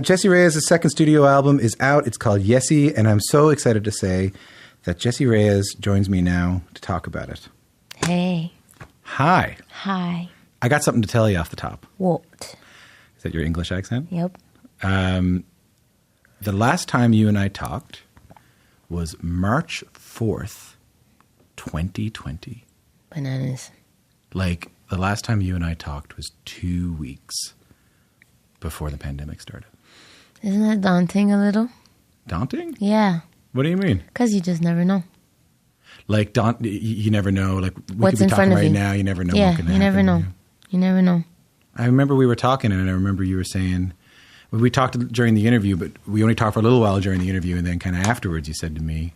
Jessie Reyez' second studio album is out. It's called Yessie, and I'm so excited to say that Jessie Reyez joins me now to talk about it. Hey. Hi. Hi. I got something to tell you off the top. What? Is that your English accent? Yep. The last time you and I talked was March 4th, 2020. Bananas. Like, the last time you and I talked was 2 weeks before the pandemic started. Isn't that daunting a little? Daunting? Yeah. What do you mean? Because you just never know. Like, you never know. Like, we What's could be in front talking of right you. now. You never know Yeah, what can happen. you never know. You never know. I remember we were talking, and I remember you were saying, we talked during the interview, but we only talked for a little while during the interview, and then kind of afterwards you said to me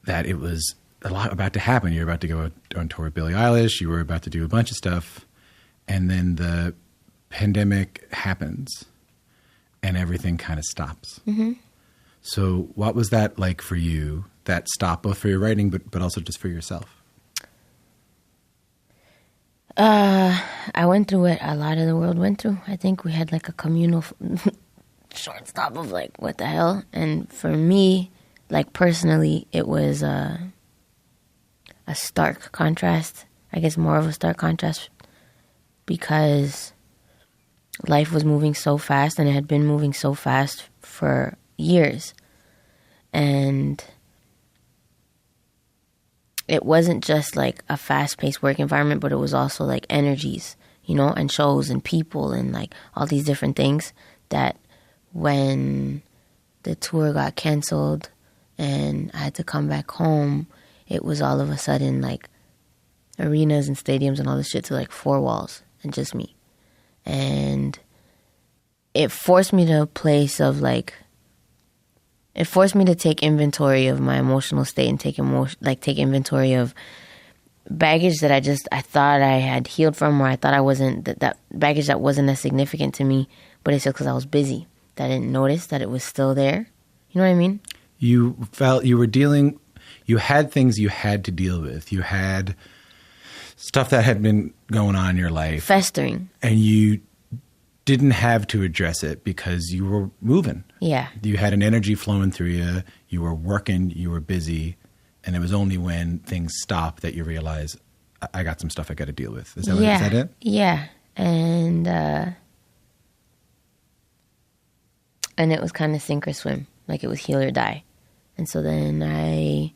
that it was a lot about to happen. You were about to go on tour with Billie Eilish. You were about to do a bunch of stuff, and then the pandemic happens, and everything kind of stops. Mm-hmm. So what was that like for you, that stop, both for your writing, but also just for yourself? I went through what a lot of the world went through. I think we had like a communal short stop of like, what the hell? And for me, like personally, it was a stark contrast. I guess more of a stark contrast because life was moving so fast, and it had been moving so fast for years. And it wasn't just like a fast-paced work environment, but it was also like energies, you know, and shows and people and like all these different things that when the tour got canceled and I had to come back home, it was all of a sudden like arenas and stadiums and all this shit to like 4 walls and just me. And it forced me to a place of like, it forced me to take inventory of my emotional state and take inventory of baggage that I thought I had healed from, or I thought I wasn't, that baggage that wasn't as significant to me, but it's just because I was busy that I didn't notice that it was still there. You know what I mean? You felt you were dealing, you had things you had to deal with. You had stuff that had been going on in your life. Festering. And you didn't have to address it because you were moving. Yeah. You had an energy flowing through you. You were working. You were busy. And it was only when things stopped that you realize, I got some stuff I got to deal with. Is that it? Yeah. And it was kind of sink or swim. Like it was heal or die. And so then I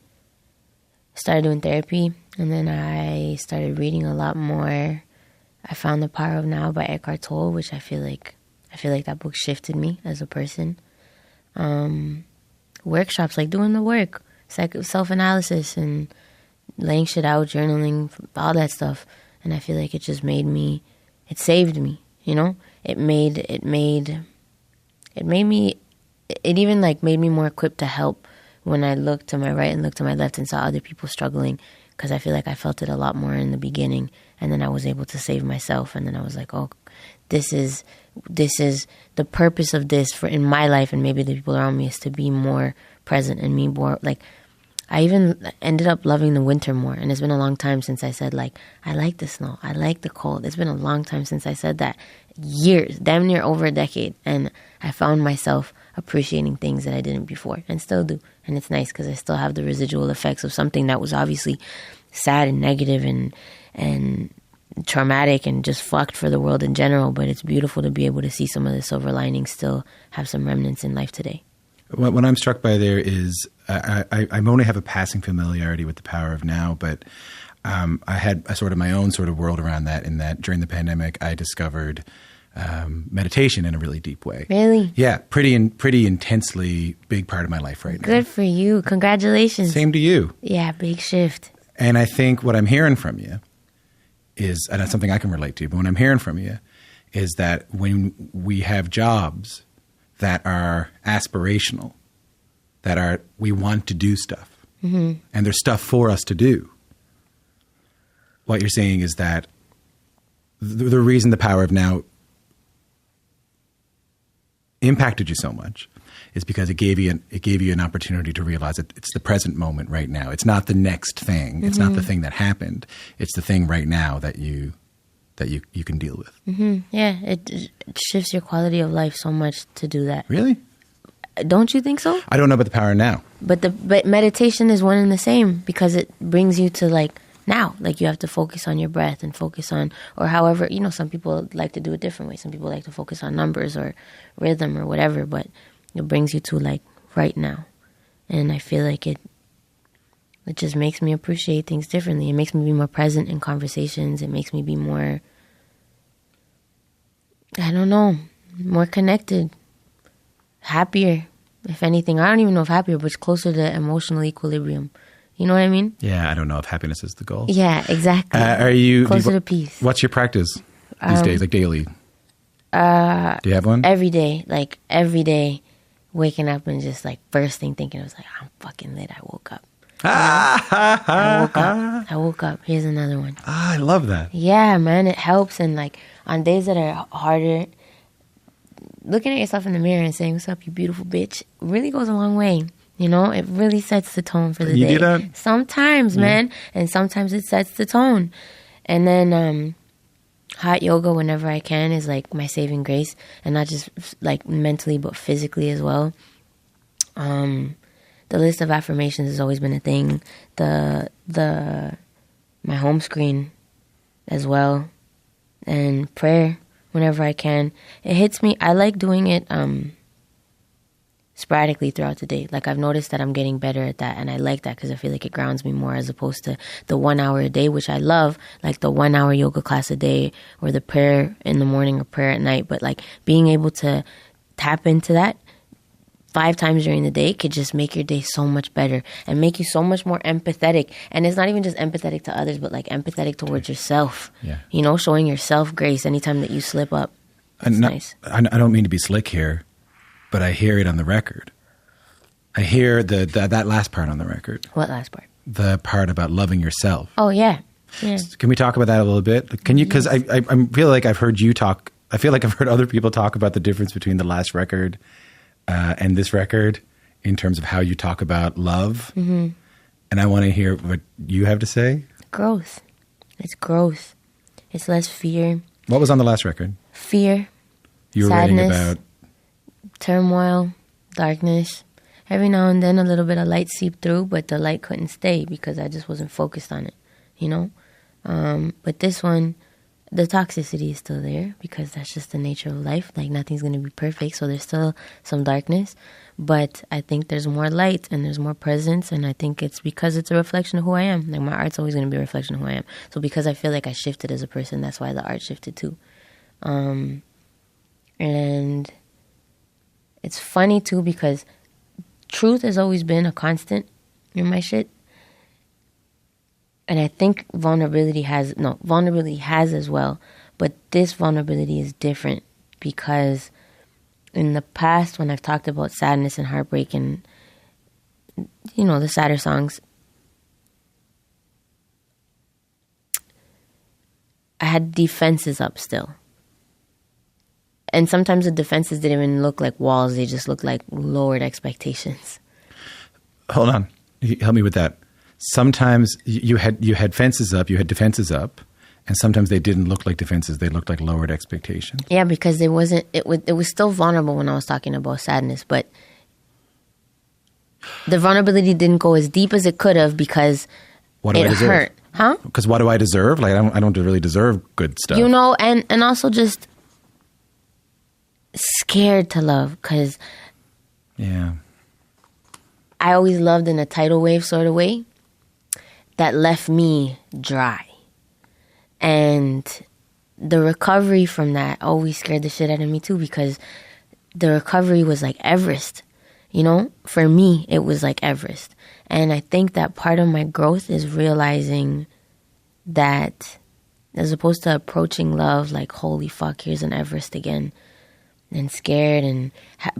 started doing therapy. And then I started reading a lot more. I found The Power of Now by Eckhart Tolle, which I feel like that book shifted me as a person. Workshops, like doing the work, self-analysis and laying shit out, journaling, all that stuff. And I feel like it just made me, it saved me, you know? It even like made me more equipped to help when I looked to my right and looked to my left and saw other people struggling, because I feel like I felt it a lot more in the beginning. And then I was able to save myself. And then I was like, oh, this is the purpose of this for in my life, and maybe the people around me, is to be more present and me more. Like, I even ended up loving the winter more. And it's been a long time since I said, like, I like the snow. I like the cold. It's been a long time since I said that. Years, damn near over a decade. And I found myself appreciating things that I didn't before and still do. And it's nice because I still have the residual effects of something that was obviously sad and negative and traumatic and just fucked for the world in general. But it's beautiful to be able to see some of the silver linings still have some remnants in life today. What I'm struck by there is I only have a passing familiarity with The Power of Now, but I had a sort of my own sort of world around that, in that during the pandemic I discovered meditation in a really deep way. Really? Yeah, pretty intensely big part of my life right now. Good for you. Congratulations. Same to you. Yeah, big shift. And I think what I'm hearing from you is, and that's something I can relate to, but what I'm hearing from you is that when we have jobs that are aspirational, we want to do stuff, and there's stuff for us to do, what you're saying is that the reason The Power of Now impacted you so much is because it gave you an opportunity to realize that it's the present moment right now. It's not the next thing. It's not the thing that happened. It's the thing right now that you that you can deal with. Yeah, it shifts your quality of life so much to do that. Really? Don't you think so? I don't know about the power now. But meditation is one and the same, because it brings you to like now. Like you have to focus on your breath and focus on, or however, some people like to do it different ways. Some people like to focus on numbers or rhythm or whatever, but it brings you to like right now. And I feel like it just makes me appreciate things differently. It makes me be more present in conversations. It makes me be more, I don't know, more connected, happier. If anything, I don't even know if happier, but it's closer to emotional equilibrium. You know what I mean? Yeah, I don't know if happiness is the goal. Yeah, exactly. Are you closer to peace? What's your practice these days, like daily? Do you have one? Every day, waking up and just like first thing thinking, I was like, I'm fucking lit. I woke up. I woke up. Here's another one. I love that. Yeah, man, it helps. And like on days that are harder, looking at yourself in the mirror and saying, "What's up, you beautiful bitch," really goes a long way. It really sets the tone for the day. You do that? Sometimes, man. And sometimes it sets the tone. And then hot yoga, whenever I can, is like my saving grace. And not just like mentally, but physically as well. The list of affirmations has always been a thing. My home screen as well. And prayer whenever I can. It hits me. I like doing it sporadically throughout the day. Like I've noticed that I'm getting better at that, and I like that because I feel like it grounds me more, as opposed to the 1 hour a day, which I love, like the 1 hour yoga class a day or the prayer in the morning or prayer at night. But like being able to tap into that 5 times during the day could just make your day so much better and make you so much more empathetic. And it's not even just empathetic to others, but like empathetic towards yourself. Yeah. Showing yourself grace anytime that you slip up. It's nice. I don't mean to be slick here, but I hear it on the record. I hear that last part on the record. What last part? The part about loving yourself. Oh, yeah. Yeah. Can we talk about that a little bit? Can you? Because I feel like I've heard you talk. I feel like I've heard other people talk about the difference between the last record and this record in terms of how you talk about love. Mm-hmm. And I want to hear what you have to say. Growth. It's growth. It's less fear. What was on the last record? Fear. You were sadness, writing about turmoil, darkness. Every now and then a little bit of light seeped through, but the light couldn't stay because I just wasn't focused on it, But this one, the toxicity is still there because that's just the nature of life. Like nothing's going to be perfect, so there's still some darkness. But I think there's more light and there's more presence, and I think it's because it's a reflection of who I am. Like my art's always going to be a reflection of who I am. So because I feel like I shifted as a person, that's why the art shifted too. And it's funny too because truth has always been a constant in my shit. And I think vulnerability has as well. But this vulnerability is different because in the past when I've talked about sadness and heartbreak and, the sadder songs, I had defenses up still. And sometimes the defenses didn't even look like walls. They just looked like lowered expectations. Hold on. Help me with that. Sometimes you had fences up, you had defenses up, and sometimes they didn't look like defenses. They looked like lowered expectations. Yeah, because it was still vulnerable when I was talking about sadness, but the vulnerability didn't go as deep as it could have because it hurt. Huh? Because what do I deserve? Like I don't really deserve good stuff. And also just scared to love because I always loved in a tidal wave sort of way that left me dry. And the recovery from that always scared the shit out of me too because the recovery was like Everest. For me, it was like Everest. And I think that part of my growth is realizing that as opposed to approaching love like, holy fuck, here's an Everest again, and scared and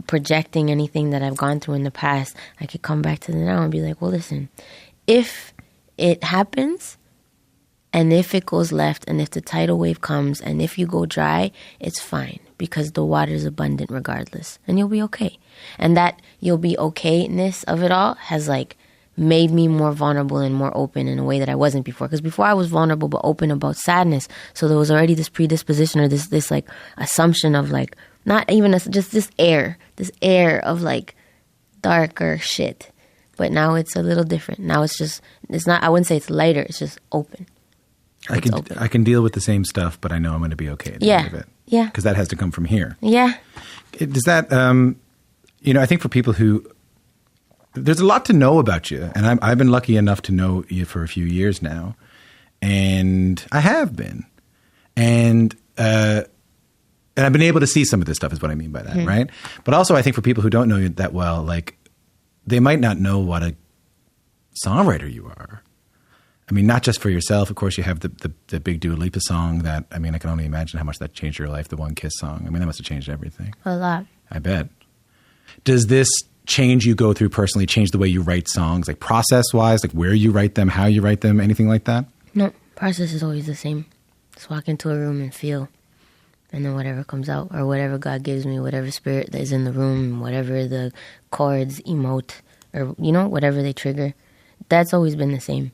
projecting anything that I've gone through in the past, I could come back to the now and be like, well, listen, if it happens and if it goes left and if the tidal wave comes and if you go dry, it's fine because the water is abundant regardless and you'll be okay. And that you'll be okayness of it all has like made me more vulnerable and more open in a way that I wasn't before. Because before I was vulnerable but open about sadness. So there was already this predisposition or this like assumption of like, not even just this air of like darker shit. But now it's a little different. Now it's not, I wouldn't say it's lighter, it's just open. I can deal with the same stuff, but I know I'm going to be okay at the end of it. Yeah. Because that has to come from here. Yeah. Does that, I think for people who, there's a lot to know about you. And I've been lucky enough to know you for a few years now. And I have been. And I've been able to see some of this stuff is what I mean by that, right? But also I think for people who don't know you that well, like, they might not know what a songwriter you are. I mean, not just for yourself. Of course, you have the big Dua Lipa song that, I mean, I can only imagine how much that changed your life, the One Kiss song. I mean, that must have changed everything. A lot. I bet. Does this change you go through personally change the way you write songs, like process-wise, like where you write them, how you write them, anything like that? No, process is always the same. Just walk into a room and feel. And then whatever comes out, or whatever God gives me, whatever spirit that is in the room, whatever the chords emote, or, whatever they trigger, that's always been the same.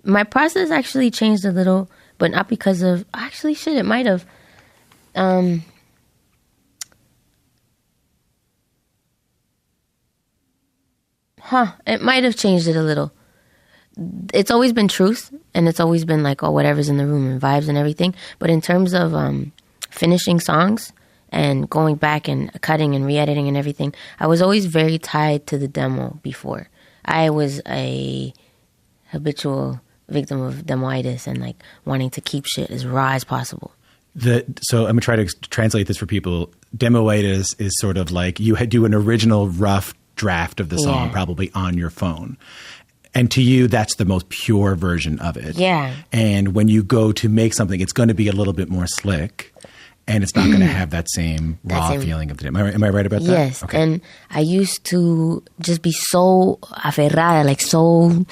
My process actually changed a little, but not because of, it might have. It might have changed it a little. It's always been truth, and it's always been like, whatever's in the room and vibes and everything. But in terms of finishing songs and going back and cutting and re-editing and everything, I was always very tied to the demo before. I was a habitual victim of demoitis and like wanting to keep shit as raw as possible. So I'm going to try to translate this for people. Demoitis is sort of like you do an original rough draft of the song probably on your phone. And to you, that's the most pure version of it. Yeah. And when you go to make something, it's going to be a little bit more slick. And it's not going to have that same raw feeling of the demo. Am I right about that? Yes. Okay. And I used to just be so aferrada, like so,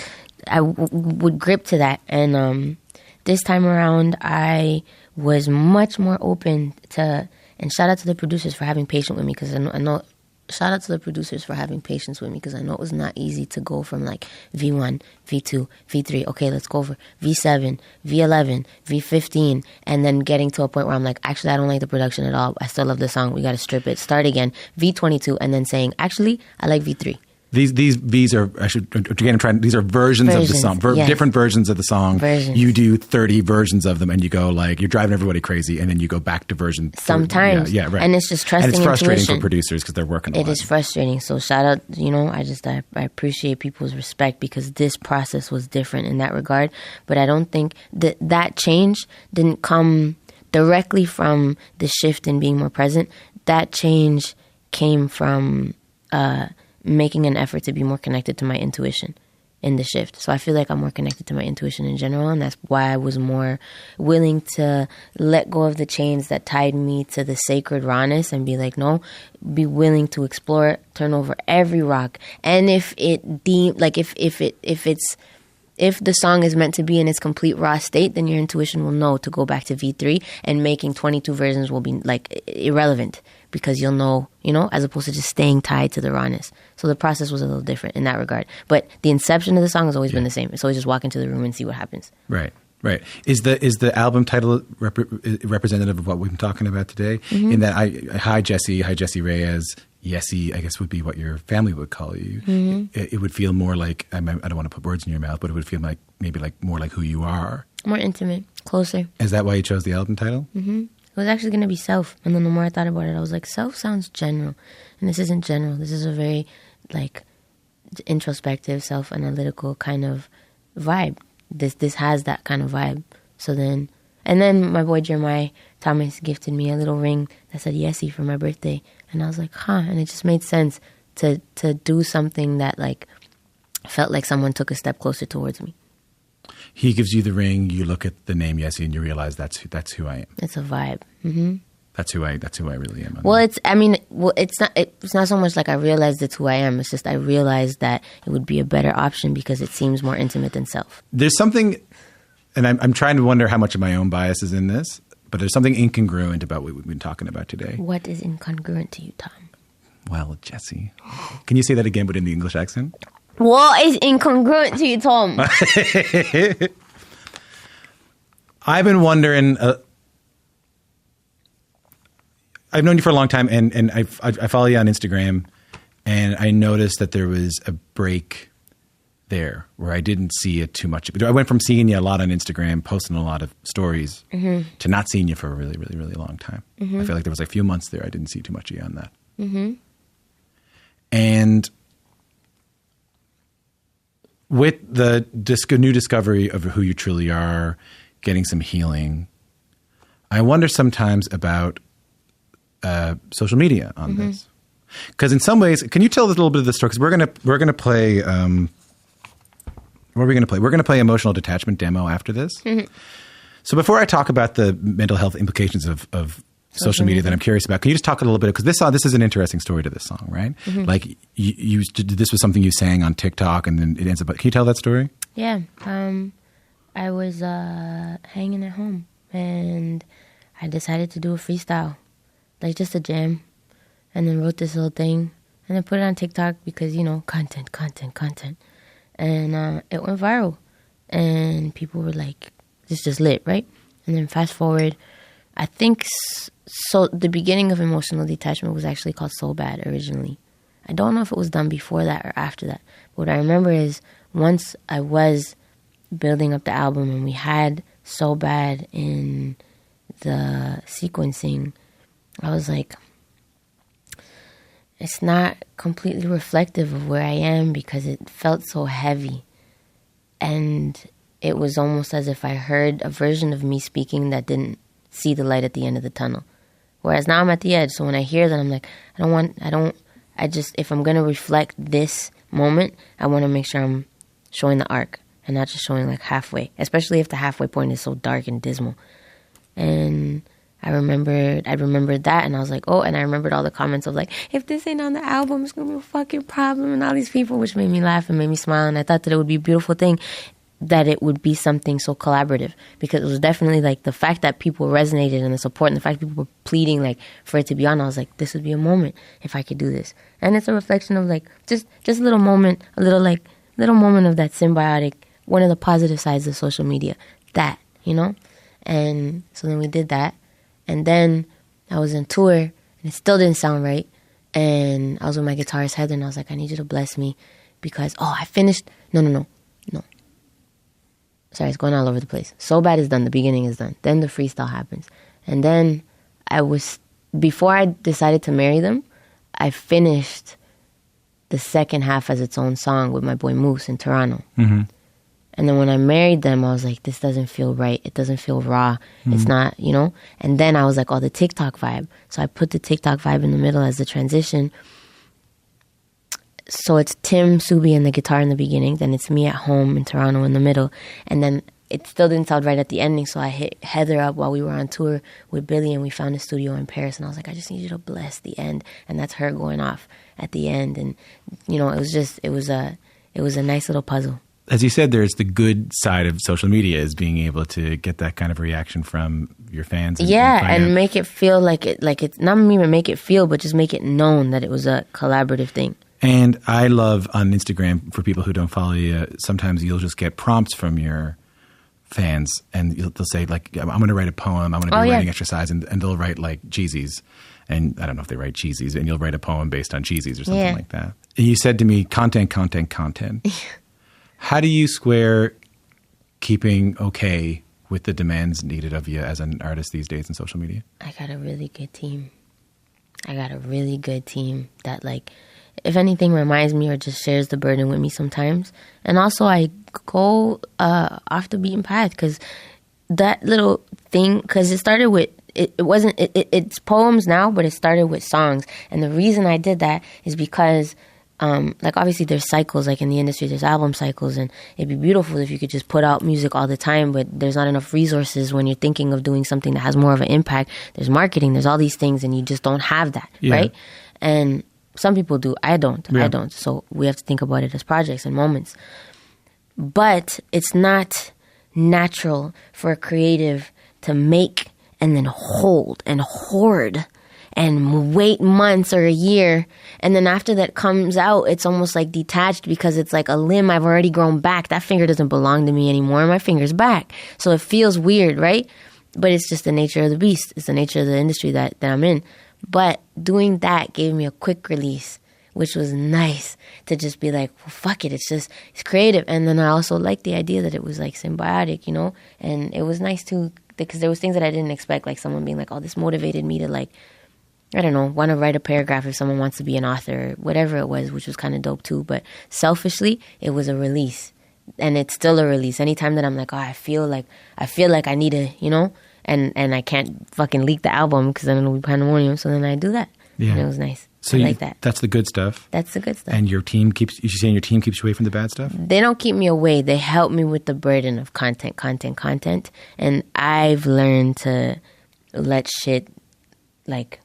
I would grip to that. And this time around, I was much more open to, and shout out to the producers for having patience with me, because I know shout out to the producers for having patience with me, because I know it was not easy to go from like V1, V2, V3. Okay, let's go over V7, V11, V15, and then getting to a point where I'm like, actually, I don't like the production at all. I still love the song. We got to strip it. Start again. V22, and then saying, actually, I like V3. These V's are, these are versions of the song, different versions of the song. You do 30 versions of them, and you go like, you're driving everybody crazy, and then you go back to version. Sometimes. Yeah, right. And it's just trusting and it's frustrating intuition. for producers because they're working a lot. It is frustrating. So shout out, I appreciate people's respect, because this process was different in that regard. But I don't think that change didn't come directly from the shift in being more present. That change came from making an effort to be more connected to my intuition in the shift. So I feel like I'm more connected to my intuition in general, and that's why I was more willing to let go of the chains that tied me to the sacred rawness and be like, no, be willing to explore it, turn over every rock. And if the song is meant to be in its complete raw state, then your intuition will know to go back to V3, and making 22 versions will be like irrelevant, because you'll know, as opposed to just staying tied to the rawness. So the process was a little different in that regard. But the inception of the song has always been the same. It's always just walk into the room and see what happens. Right. Is the album title representative of what we've been talking about today? Mm-hmm. In that, Hi Jessie Reyez, Yessie, I guess would be what your family would call you. Mm-hmm. It would feel more like, I don't want to put words in your mouth, but it would feel like maybe like more like who you are. More intimate, closer. Is that why you chose the album title? Mm-hmm. It was actually going to be Self. And then the more I thought about it, I was like, Self sounds general. And this isn't general. This is a very, like, introspective, self-analytical kind of vibe. This has that kind of vibe. So then, and then my boy Jeremiah Thomas gifted me a little ring that said Yessie for my birthday. And I was like, and it just made sense to do something that, like, felt like someone took a step closer towards me. He gives you the ring. You look at the name Yessie, and you realize that's who I am. It's a vibe. Mm-hmm. That's who I really am. Well, it's not so much like I realized it's who I am. It's just I realized that it would be a better option because it seems more intimate than Self. There's something, and I'm trying to wonder how much of my own bias is in this, but there's something incongruent about what we've been talking about today. What is incongruent to you, Tom? Well, Jessie, can you say that again, but in the English accent? What is incongruent to you, Tom? I've been wondering. I've known you for a long time, and I follow you on Instagram, and I noticed that there was a break there where I didn't see it too much. I went from seeing you a lot on Instagram, posting a lot of stories, to not seeing you for a really, really, really long time. I feel like there was a few months there I didn't see too much of you on that. And with the new discovery of who you truly are, getting some healing, I wonder sometimes about social media on this. Because in some ways, can you tell us a little bit of the story? Because we're gonna play. What are we going to play? We're going to play Emotional Detachment demo after this. So before I talk about the mental health implications of social media that I'm curious about, can you just talk a little bit? Because this is an interesting story to this song, right? Like this was something you sang on TikTok, and then it ends up. Can you tell that story? Yeah. I was hanging at home, and I decided to do a freestyle, like just a jam, and then wrote this little thing, and then put it on TikTok because, content. And it went viral, and people were like, "This is just lit," right? And then fast forward, I think so. The beginning of Emotional Detachment was actually called So Bad originally. I don't know if it was done before that or after that. But what I remember is once I was building up the album and we had So Bad in the sequencing, I was like, it's not completely reflective of where I am because it felt so heavy. And it was almost as if I heard a version of me speaking that didn't see the light at the end of the tunnel. Whereas now I'm at the edge. So when I hear that, I'm like, if I'm going to reflect this moment, I want to make sure I'm showing the arc and not just showing like halfway, especially if the halfway point is so dark and dismal. And I remembered that, and I was like, oh, and I remembered all the comments of like, if this ain't on the album, it's going to be a fucking problem, and all these people, which made me laugh and made me smile, and I thought that it would be a beautiful thing that it would be something so collaborative, because it was definitely like the fact that people resonated and the support and the fact that people were pleading like for it to be on. I was like, this would be a moment if I could do this. And it's a reflection of like just a little moment, little moment of that symbiotic, one of the positive sides of social media, that, And so then we did that. And then I was on tour, and it still didn't sound right. And I was with my guitarist, Heather, and I was like, I need you to bless me because, I finished. No. Sorry, it's going all over the place. So Bad is done. The beginning is done. Then the freestyle happens. And then before I decided to marry them, I finished the second half as its own song with my boy Moose in Toronto. And then when I married them, I was like, this doesn't feel right. It doesn't feel raw. It's not, And then I was like, the TikTok vibe. So I put the TikTok vibe in the middle as the transition. So it's Tim, Subi, and the guitar in the beginning. Then it's me at home in Toronto in the middle. And then it still didn't sound right at the ending. So I hit Heather up while we were on tour with Billie, and we found a studio in Paris. And I was like, I just need you to bless the end. And that's her going off at the end. And, it was a nice little puzzle. As you said, there's the good side of social media is being able to get that kind of reaction from your fans. And make it feel like it's not even make it feel, but just make it known that it was a collaborative thing. And I love on Instagram, for people who don't follow you, sometimes you'll just get prompts from your fans, and they'll say like, I'm going to write a poem, I'm going to be writing exercise, and they'll write like cheesies. And I don't know if they write cheesies, and you'll write a poem based on cheesies or something like that. And you said to me, content. How do you square keeping okay with the demands needed of you as an artist these days in social media? I got a really good team. That, like, if anything, reminds me or just shares the burden with me sometimes. And also I go off the beaten path because that little thing, because it started with, it's poems now, but it started with songs. And the reason I did that is because obviously there's cycles, like in the industry, there's album cycles, and it'd be beautiful if you could just put out music all the time, but there's not enough resources when you're thinking of doing something that has more of an impact. There's marketing, there's all these things, and you just don't have that, right? And some people do. I don't. So we have to think about it as projects and moments. But it's not natural for a creative to make and then hold and hoard and wait months or a year. And then after that comes out, it's almost like detached because it's like a limb I've already grown back. That finger doesn't belong to me anymore. My finger's back. So it feels weird, right? But it's just the nature of the beast. It's the nature of the industry that I'm in. But doing that gave me a quick release, which was nice to just be like, well, fuck it. It's creative. And then I also liked the idea that it was like symbiotic, you know? And it was nice too, because there was things that I didn't expect, like someone being like, oh, this motivated me to like, I don't know, want to write a paragraph if someone wants to be an author, or whatever it was, which was kind of dope too. But selfishly, it was a release. And it's still a release. Anytime that I'm like, oh, I feel like I need to, you know, and I can't fucking leak the album because then it'll be pandemonium. So then I do that. Yeah. And it was nice. So I like that. That's the good stuff. That's the good stuff. And you're saying your team keeps you away from the bad stuff? They don't keep me away. They help me with the burden of content. And I've learned to let shit like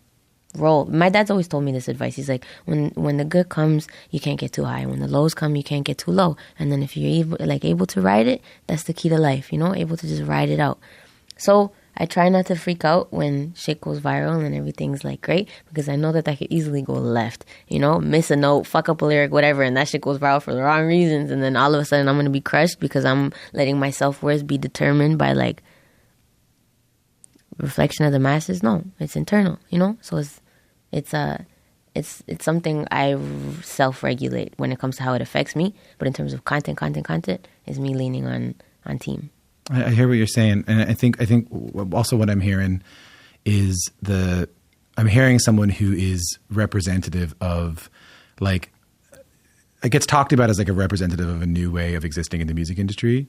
roll. My dad's always told me this advice. He's like, when the good comes, you can't get too high. When the lows come, you can't get too low. And then if you're able to ride it, that's the key to life, you know, able to just ride it out. So I try not to freak out when shit goes viral and everything's like great, because I know that could easily go left, you know, miss a note, fuck up a lyric, whatever, and that shit goes viral for the wrong reasons. And then all of a sudden I'm going to be crushed because I'm letting my self-worth be determined by like reflection of the masses. No, it's internal, you know? So it's something I self-regulate when it comes to how it affects me. But in terms of content is me leaning on team. I hear what you're saying, and I think also what I'm hearing is I'm hearing someone who is representative of, like, it gets talked about as like a representative of a new way of existing in the music industry,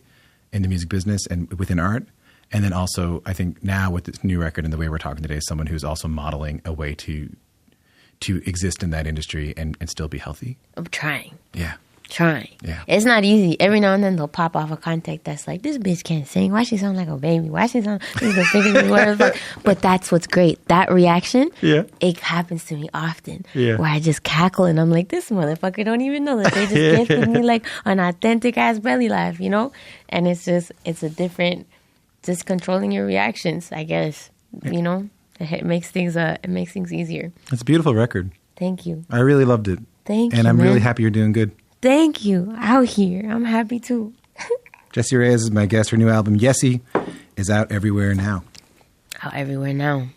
in the music business, and within art. And then also, I think now with this new record and the way we're talking today, is someone who's also modeling a way to exist in that industry and still be healthy. I'm trying. Yeah. Trying. Yeah. It's not easy. Every now and then they'll pop off a contact that's like, this bitch can't sing. Why she sound like a baby? Why she sound But that's what's great. That reaction, it happens to me often. Yeah. Where I just cackle and I'm like, this motherfucker don't even know that they just gifted me like an authentic ass belly laugh, you know? And it's a different, just controlling your reactions, I guess. You know? It makes things easier. It's a beautiful record. Thank you. I really loved it. Thank you. And I'm really happy you're doing good. Thank you. Out here. I'm happy too. Jessie Reyez is my guest. Her new album, Yessie, is out everywhere now. Out everywhere now.